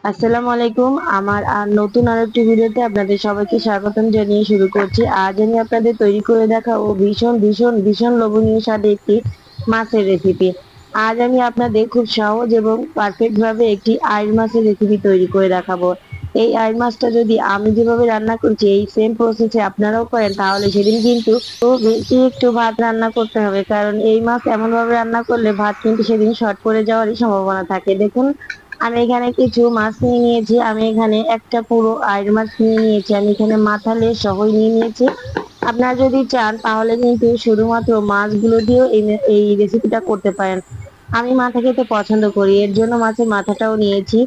আসসালামু আলাইকুম। আমার নতুন আরেকটি ভিডিওতে আপনাদের সবাইকে স্বাগতম জানিয়ে শুরু করছি। আজ আমি আপনাদের তৈরি করে দেখাবো ভীষণ ভীষণ ভীষণ লোভনীয় স্বাদে একটি মাছের রেসিপি। আজ আমি আপনাদের খুব সহজ এবং পারফেক্ট ভাবে একটি আইড় মাছের রেসিপি তৈরি করে দেখাবো। এই আইড় মাছটা যদি আমি যেভাবে রান্না করছি এই সেম প্রসেসে আপনারাও করেন তাহলে সেদিন কিন্তু বেশি একটু ভাত রান্না করতে হবে, কারণ এই মাছ এমন ভাবে রান্না করলে ভাত কিন্তু সেদিন শর্ট পড়ে যাওয়ারই সম্ভাবনা থাকে। দেখুন, আমি এখানে কিছু মাছ নিয়ে নিয়েছি। আমি এখানে একটা পুরো আইড় মাছ নিয়ে নিয়েছি। আমি এখানে মাথা লেজ সহই নিয়ে নিয়েছি। আপনারা যদি চান তাহলে কিন্তু শুধুমাত্র মাছগুলো দিয়েও এই রেসিপিটা করতে পারেন। আমি মাথা খেতে পছন্দ করি, এর জন্য মাছের মাথাটাও নিয়েছি।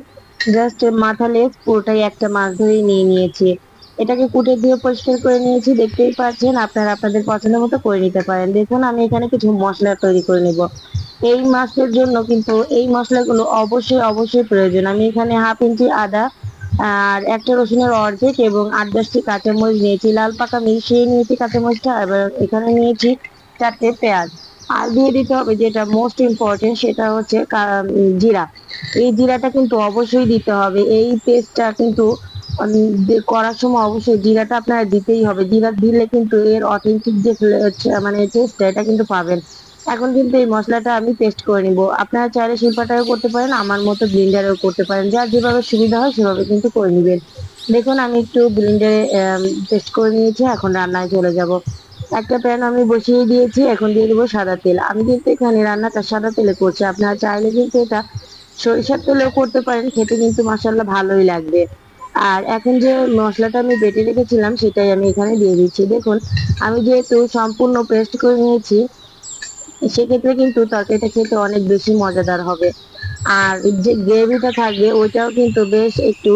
জাস্ট মাথা লেজ পুরোটাই একটা মাছ ধরেই নিয়ে নিয়েছি। এটাকে কুটে দিয়ে পরিষ্কার করে নিয়েছি, দেখতেই পাচ্ছেন। আপনারা আপনাদের পছন্দ মতো করে নিতে পারেন। দেখুন, আমি এখানে কিছু মশলা তৈরি করে নেব। এই মাছের জন্য কিন্তু এই মশলাগুলো অবশ্যই অবশ্যই প্রয়োজন। আমি এখানে হাফ ইঞ্চি আদা আর একটা রসুনের অর্ধেক এবং 8-10টি কাঁচামরিচ নিয়েছি, লাল পাকা মিশিয়ে নিয়েছি কাঁচামরিচটা। এবার এখানে নিয়েছি 4টে পেঁয়াজ। আর দিয়ে দিতে হবে যেটা মোস্ট ইম্পর্টেন্ট, সেটা হচ্ছে জিরা। এই জিরাটা কিন্তু অবশ্যই দিতে হবে। এই পেস্টটা কিন্তু করার সময় অবশ্যই জিরাটা আপনারা দিতেই হবে। জিরা দিলে কিন্তু এর অথেন্টিক যে মানে টেস্টটা এটা কিন্তু পাবেন। এখন কিন্তু এই মশলাটা আমি পেস্ট করে নিব। আপনারা চাইলে শিলপাটায়ও করতে পারেন, আমার মতো ব্লেন্ডারেও করতে পারেন। যার যেভাবে সুবিধা হয় সেভাবে কিন্তু করে নিবেন। দেখুন, আমি একটু ব্লেন্ডারে পেস্ট করে নিয়েছি। এখন রান্নায় চলে যাব। একটা প্যান আমি বসিয়ে দিয়েছি, এখন দিয়ে দেবো সাদা তেল। আমি কিন্তু এখানে রান্নাটা সাদা তেলে করছি, আপনারা চাইলে কিন্তু এটা সরিষার তেলেও করতে পারেন, খেতে কিন্তু মাশাআল্লাহ ভালোই লাগবে। আর এখন যে মশলাটা আমি বেটে রেখেছিলাম সেটাই আমি এখানে দিয়ে দিচ্ছি। দেখুন, আমি যেহেতু সম্পূর্ণ পেস্ট করে নিয়েছি সেক্ষেত্রে কিন্তু তরকারিটা খেতে অনেক বেশি মজাদার হবে। আর যে গ্রেভিটা থাকবে ওইটাও কিন্তু বেশ একটু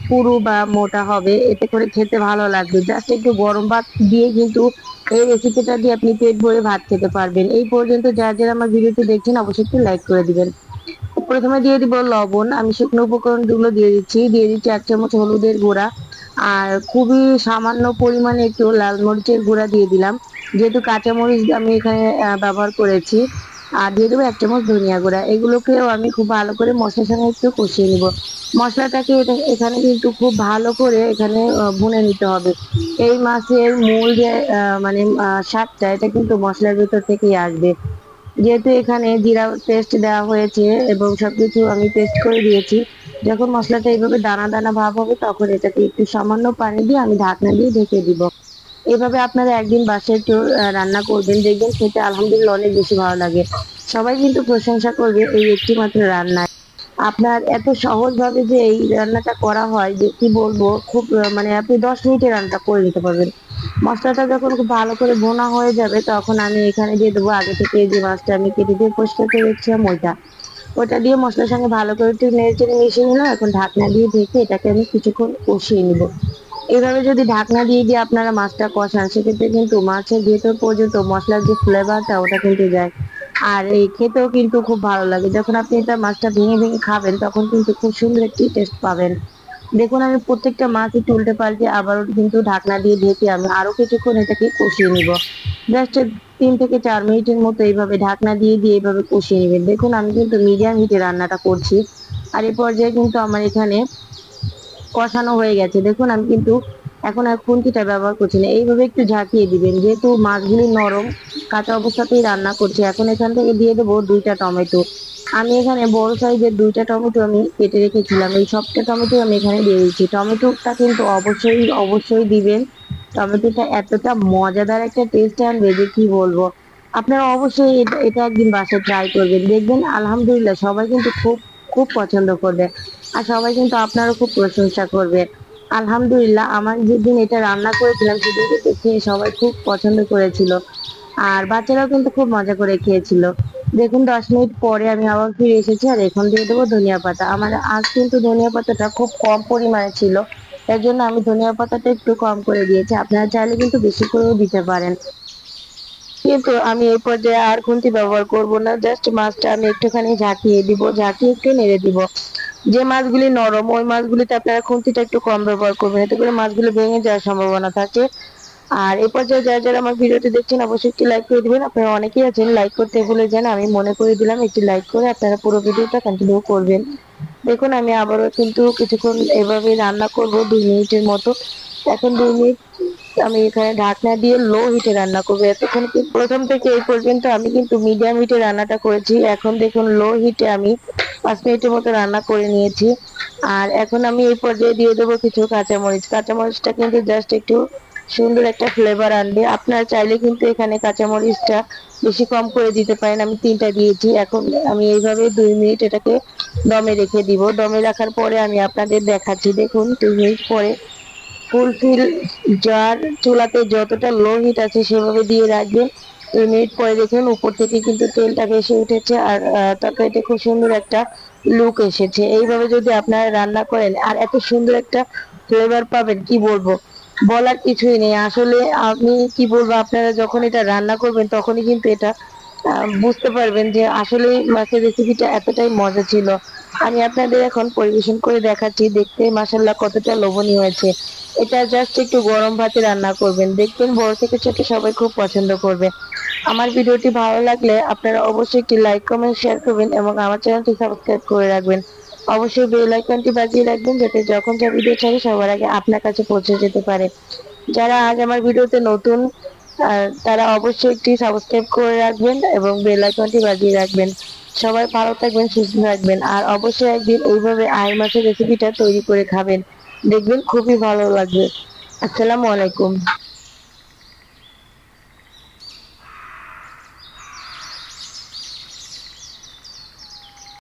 পুরু বা মোটা হবে, এতে করে খেতে ভালো লাগবে। জাস্ট একটু গরম ভাত দিয়ে কিন্তু এই রেসিপিটা দিয়ে আপনি পেট ভরে ভাত খেতে পারবেন। এই পর্যন্ত যারা যারা আমার ভিডিওটি দেখছেন অবশ্যই একটু লাইক করে দিবেন। প্রথমে দিয়ে দিব লবণ। আমি শুকনো উপকরণগুলো দিয়ে দিচ্ছি 1 চামচ হলুদের গুঁড়া, আর খুবই সামান্য পরিমাণে একটু লাল মরিচের গুঁড়া দিয়ে দিলাম, যেহেতু কাঁচা মরিচ আমি এখানে ব্যবহার করেছি। আর দিয়ে দেবো 1 চামচ ধনিয়া গুঁড়া। এগুলোকেও আমি খুব ভালো করে মশলার সঙ্গে একটু কষিয়ে নিব। মশলাটাকে এখানে কিন্তু খুব ভালো করে এখানে ভুনে নিতে হবে। এই মাছের মূল যে মানে স্বাদটা এটা কিন্তু মশলার ভিতর থেকেই আসবে। যেহেতু এখানে জিরা পেস্ট দেওয়া হয়েছে এবং সবকিছু আমি পেস্ট করে দিয়েছি, যখন মশলাটা এইভাবে দানা দানা ভাব হবে তখন এটাকে একটু সামান্য পানি দিয়ে আমি ঢাকনা দিয়ে ঢেকে দিব। এভাবে আপনারা একদিন বাসায় একটু রান্না করবেন, দেখবেন খেতে আলহামদুলিল্লাহ অনেক বেশি ভালো লাগে। সবাই কিন্তু প্রশংসা করবে এই একটি মাত্র রান্নায়। আপনার এত সহজ ভাবে যে এই রান্নাটা করা হয় যে কি বলবো, খুব মানে আপনি 10 মিনিটে রান্নাটা করে নিতে পারবেন। মশলাটা যখন খুব ভালো করে ভোনা হয়ে যাবে তখন আমি এখানে দিয়ে দেবো আগে থেকে যে মাছটা আমি কেটে দিয়ে পরিষ্কার করে রেখেছিলাম ওইটা। ওটা দিয়ে মশলার সঙ্গে ভালো করে একটু নেড়েচেড়ে মিশিয়ে নিলাম। এখন ঢাকনা দিয়ে ঢেকে এটাকে আমি কিছুক্ষণ কষিয়ে নিব। এইভাবে যদি ঢাকনা দিয়ে দিয়ে আপনারা মাছটা কষান সেক্ষেত্রে কিন্তু মাছের ভেতর পর্যন্ত মশলার যে ফ্লেভারটা ওটা কিন্তু যায়। আর এই খেতেও কিন্তু খুব ভালো লাগে। যখন আপনি এটা মাছটা ভেঙে ভেঙে খাবেন তখন কিন্তু খুব সুন্দর একটি টেস্ট পাবেন। দেখুন, আমি প্রত্যেকটা মাছ একটু উল্টে পাল্টে আবারও কিন্তু ঢাকনা দিয়ে ঢেকে আমি আরো কিছুক্ষণ এটাকে কষিয়ে নিব। জাস্ট 3 থেকে 4 মিনিটের মতো এইভাবে ঢাকনা দিয়ে দিয়ে এইভাবে কষিয়ে নেবেন। দেখুন, আমি কিন্তু মিডিয়াম হিটে রান্নাটা করছি। আর এই পর্যায়ে কিন্তু আমার এখানে কষানো হয়ে গেছে। দেখুন, আমি কিন্তু এখন আর খুন্তিটা ব্যবহার করছি না, এইভাবে একটু ঝাঁকিয়ে দিবেন। যেহেতু মাছগুলি নরম, কাঁচা অবস্থাতেই রান্না করছি। এখন এখান থেকে দিয়ে দেবো 2টা টমেটো। আমি এখানে বড় সাইজের 2টা টমেটো আমি কেটে রেখেছিলাম, এই সবটা টমেটো আমি এখানে দিয়ে দিচ্ছি। টমেটোটা কিন্তু অবশ্যই অবশ্যই দিবেন। টমেটোটা এতটা মজাদার একটা টেস্ট আনবে যে কি বলবো। আপনারা অবশ্যই এটা এটা একদিন বাসায় ট্রাই করবেন, দেখবেন আলহামদুলিল্লাহ সবাই কিন্তু খুব খুব পছন্দ করবে। আর সবাই কিন্তু আপনারও খুব প্রশংসা করবে। আলহামদুলিল্লাহ, আমার যেদিন এটা রান্না করেছিলাম সেদিন কিন্তু খেয়ে সবাই খুব পছন্দ করেছিল। আর বাচ্চারাও কিন্তু খুব মজা করে খেয়েছিল। দেখুন, 10 মিনিট পরে আমি আবার ফিরে এসেছি, আর এখন দিয়ে দেবো ধনিয়া পাতা। আমার আজ কিন্তু ধনিয়া পাতাটা খুব কম পরিমাণে ছিল, এর জন্য আমি ধনিয়া পাতাটা একটু কম করে দিয়েছি। আপনারা চাইলে কিন্তু বেশি করেও দিতে পারেন। কিন্তু আমি এই পর্যায়ে আর খুন্তি ব্যবহার করব না, জাস্ট মাছটা আমি একটুখানি ঝাঁকিয়ে দিব, ঝাঁকিয়ে একটু নেড়ে দিব। যে মাছগুলি নরম ওই মাছগুলিতে আপনারা খুন্তিটা একটু কম ব্যবহার করবেন, এতে করে মাছগুলো ভেঙে যাওয়ার সম্ভাবনা থাকে। আর এই পর্যায়ে যারা যারা আমার ভিডিওটি দেখছেন অবশ্যই একটি লাইক করে দিবেন। আপনারা অনেকেই আছেন লাইক করতে ভুলে যান, আমি মনে করে দিলাম একটি লাইক করে আপনারা পুরো ভিডিওটা কন্টিনিউ করবেন। দেখুন আমি আবারও কিন্তু কিছুক্ষণ এভাবে রান্না করব 2 মিনিটের মতো। এখন 2 মিনিট আমি এখানে ঢাকনা দিয়ে লো হিটে রান্না করবো। এতক্ষণ প্রথম থেকে এই পর্যন্ত আমি কিন্তু মিডিয়াম হিটে রান্নাটা করেছি। এখন দেখুন লো হিটে আমি 5 মিনিটের মতো রান্না করে নিয়েছি। আর এখন আমি এই পর্যায়ে দিয়ে দেবো কিছু কাঁচামরিচ। কাঁচামরিচটা কিন্তু জাস্ট একটু সুন্দর একটা ফ্লেভার আনবে। আপনারা চাইলে কিন্তু এখানে কাঁচামরিচটা বেশি কম করে দিতে পারেন। আমি 3টা দিয়েছি। এখন আমি এইভাবে 2 মিনিট এটাকে দমে রেখে দিব। দমে রাখার পরে আমি আপনাদের দেখাচ্ছি। দেখুন 2 মিনিট পরে ফুলফিল যার চুলাতে যতটা লো হিট আছে সেভাবে দিয়ে রাখবেন। 2 মিনিট পরে দেখুন উপর থেকে কিন্তু তেলটা ভেসে উঠেছে আর তরকারিতে খুব সুন্দর একটা লুক এসেছে। এইভাবে যদি আপনারা রান্না করেন আর এত সুন্দর একটা ফ্লেভার পাবেন কি বলবো, বলার কিছুই নেই। আসলে আমি কি বলবো, আপনারা যখন এটা রান্না করবেন তখনই কিন্তু এটা বুঝতে পারবেন যে আসলে মাছের রেসিপিটা এতটাই মজা ছিল। আমি আপনাদের এখন পরিবেশন করে দেখাচ্ছি। দেখতে মাশাআল্লাহ কতটা লোভনীয় হয়েছে। এটা জাস্ট একটু গরম ভাতে রান্না করবেন, দেখবেন বড় থেকে ছোট সবাই খুব পছন্দ করবে। আমার ভিডিওটি ভালো লাগলে আপনারা অবশ্যই একটি লাইক কমেন্ট শেয়ার করবেন এবং আমার চ্যানেলটি সাবস্ক্রাইব করে রাখবেন। অবশ্যই বেল আইকনটি বাজিয়ে রাখবেন যাতে যখন যা ভিডিও ছাড়ি সবার আগে আপনার কাছে পৌঁছে যেতে পারে। যারা আজ আমার ভিডিওতে নতুন তারা অবশ্যই একটি সাবস্ক্রাইব করে রাখবেন এবং বেল আইকনটি বাজিয়ে রাখবেন। সবাই ভালো থাকবেন, সুস্থ থাকবেন আর অবশ্যই একদিন এইভাবে আই মাছের রেসিপিটা তৈরি করে খাবেন, দেখবেন খুবই ভালো লাগবে। আসসালামু আলাইকুম।